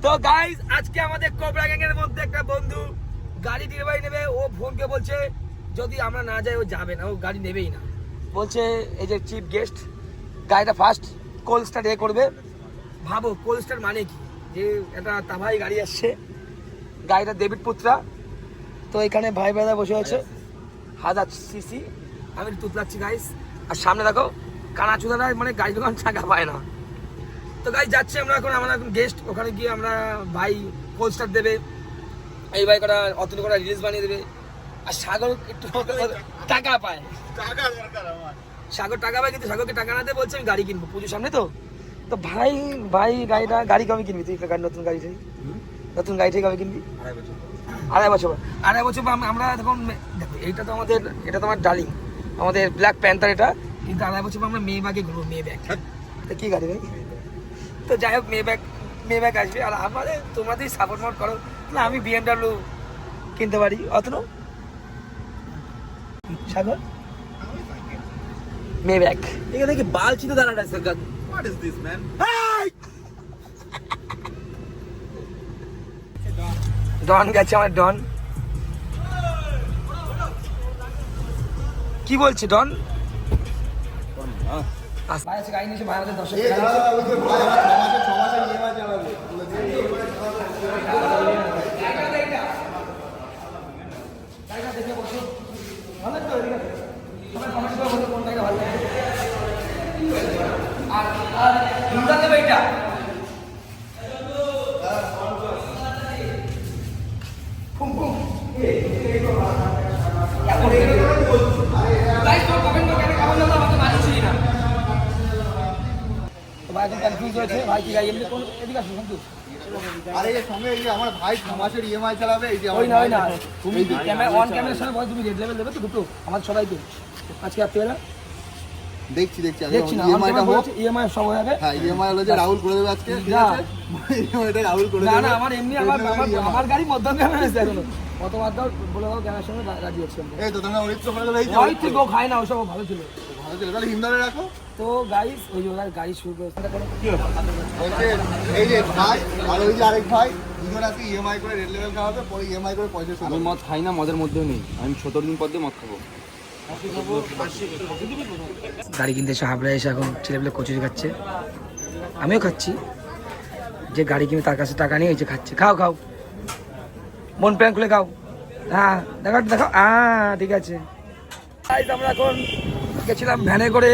তো গাইস আজকে আমাদের কোবরা গ্যাং এর মধ্যে একটা বন্ধু গাড়ি ডেলিভারি নেবে। ও ফোনকে বলছে যদি আমরা না যাই ও যাবে না, ও গাড়ি নেবেই না। বলছে এই যে চিফ গেস্ট গাড়িটা ফার্স্ট কোল্ড স্টার্ট করবে। ভাবো কোল্ড স্টার্ট মানে কি, যে একটা তাভাই গাড়ি আসছে, গাড়িটা ডেভিড পুত্রা। তো এখানে ভাই ভাইরা বসে আছে 1000 সিসি। আমি তুতলাচ্ছি গাইস, আর সামনে দেখো কানাচুদারা মানে গাড়ি দোকান ছাকা পায় না। তো গাইস যাচ্ছে আমরা এখন গেস্ট, ওখানে গিয়ে আমরা ভাই কোল্ড স্টার্ট দেবে, এই ভাই কটা অতটুকু কটা রিলিজ বানিয়ে দেবে। আর সাগর একটু টাকা পায়, সাগর টাকা পায়, কিন্তু সাগরকে টাকা না দিয়ে বলছে আমি গাড়ি কিনবো পুজোর সামনে। তো তো ভাই গাড়ি কবে কিনবি তুই? নতুন গাড়ি থেকে কবে কিনবি? আড়াই বছর আমরা তখন দেখো এইটা তো আমাদের, এটা তো আমার ডার্লিং, আমাদের ব্ল্যাক প্যান্থার এটা, কিন্তু আড়াই বছর আমরা মেয়ে ব্যাগে ঘুরবো, মেয়ে ব্যাগ। তো কি গাড়ি ভাই? তো যাই হোক মেয়ে ব্যাগ আসবে। আর আমাদের তোমাদের সাপোর্ট করো না, আমি BMW কিনতে পারি। অতনু সাগর মেয়ে ব্যাগ এখানে কি বাল ছিল দাঁড়াটা সরকার। What is this man? Don গেছে আমার ডন। কি বলছি ডন? ভাই আছে গাড়ি নিয়েছে, ভাই আমাদের 10 আমার ভাই 6 মাসের ইএমআই চালাবে। এই যে না তুমি ক্যামেরা অন ক্যামেরার সামনে বল, তুমি রেড লেভেল দেবে তো দুটো আমাদের সবাইকে আজকে রাত্রিবেলা। দেখছি ইএমআইটা হোক, ইএমআই সব হয়ে যাবে। হ্যাঁ ইএমআই হলো যে রাহুল করে দেবে আজকে, ঠিক আছে? ইএমআইটা রাহুল করে দেবে। না আমার এমনি আমার গাড়ি মধ্যম ক্যামেরা আছে এখনো। কতবার দাও বলে দাও, ক্যামেরার সঙ্গে রাজি আছি। এই তো তোমরা অরিত্র করে দেবে। এই যে ওই থেকে খায় না, ওসব ভালো ছিল। তাহলে হিমদারে রাখো। তো গাইস ওই যে গাড়ি শুরু করে কি বলছে এই যে ভাই আর ওই যে আরেক ভাই দুজন আজকে ইএমআই করে রেড লেভেল খাওয়াবে, পরে ইএমআই করে পয়সা শোধ। আমি মদ খাই না, মদের মধ্যেও নেই। আমি 17 দিন পর দিয়ে মদ খাবো। গাড়ি কিনতে এসে হাবড়া এসে এখন ছেলেপেলে কচুরি খাচ্ছে, আমিও খাচ্ছি। যে গাড়ি কিনে তার কাছে টাকা নিয়ে এই যে খাচ্ছে। খাও মন প্যান খুলে খাও। হ্যাঁ দেখো ঠিক আছে। আমরা এখন গেছিলাম ভ্যানে করে।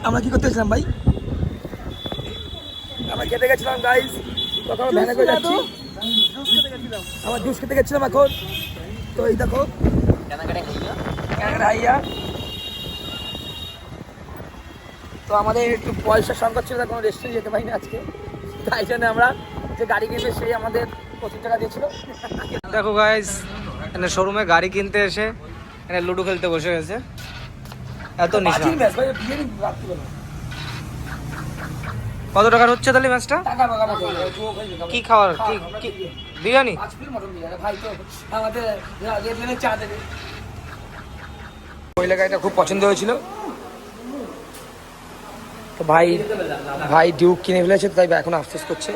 আমরা কি করতে গেছিলাম ভাই? আমরা খেতে গেছিলাম গাইস, তখন ভ্যানে করে যাচ্ছি। আমার জুস খেতে গেছিলাম এখন। তো এই দেখো হাইয়া। তো আমাদের একটু পয়সার সংকট ছিল, কোনো রেস্টুরেন্ট যেতে পারিনি আজকে, তাই জন্য আমরা যে গাড়ি কিনবে সেই আমাদের 25 টাকা দিয়েছিল। দেখো গাইস, এখানে শোরুমে গাড়ি কিনতে এসে এখানে লুডো খেলতে বসে গেছে। এত নিশা। কত টাকার হচ্ছে তাহলে ম্যাচটা? কি খাওয়ার? কি বিরিয়ানি? ওই গাড়িটা খুব পছন্দ হয়েছিল, তো ভাই ডিউক কিনে ফেলেছে, তাই এখন আফসোস করছে।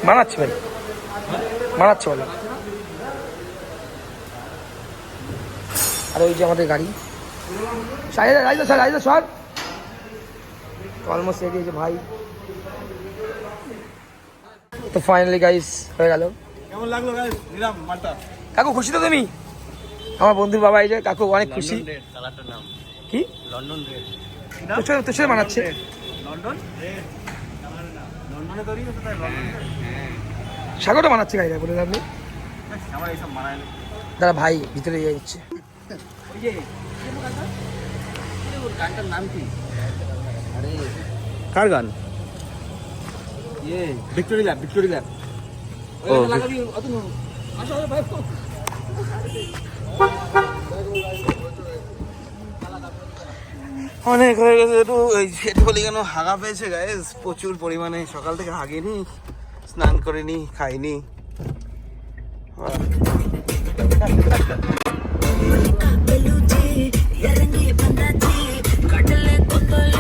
মানাচ্ছে ভাই, মানাচ্ছে বলো। আর ওই যে আমাদের গাড়ি সর অলমোস্ট রেডি হয়েছে ভাই। তো ফাইনালি গাইস হয়ে গেল। কেমন লাগলো গাইস? নিলাম মালটা। কাকু খুশি তো তুমি? আমার বন্ধুর বাবা এই যে কাকু অনেক খুশি। কি লন্ডন রেড? তোর সাথে মানাচ্ছে? লন্ডন রেড লন্ডনে তৈরি হচ্ছে, তাই লন্ডন রেড। সাগরটা মানাচ্ছে গাড়িটা বলে আপনি। আমার এইসব মানায় না। দাদা ভাই ভিতরে ইয়ে দিচ্ছে। ওই যে গানটার নাম কি? আরে কার গান? Victory lab. ও লাগাবি অত নো। আসো ভাই। অনেক হয়ে গেছে, একটু বলি কেন হাগা পেয়েছে গাইস প্রচুর পরিমাণে। সকাল থেকে হাগিনি, স্নান করিনি, খাইনি। Beluche, y arranqué pandache, cartele con todo el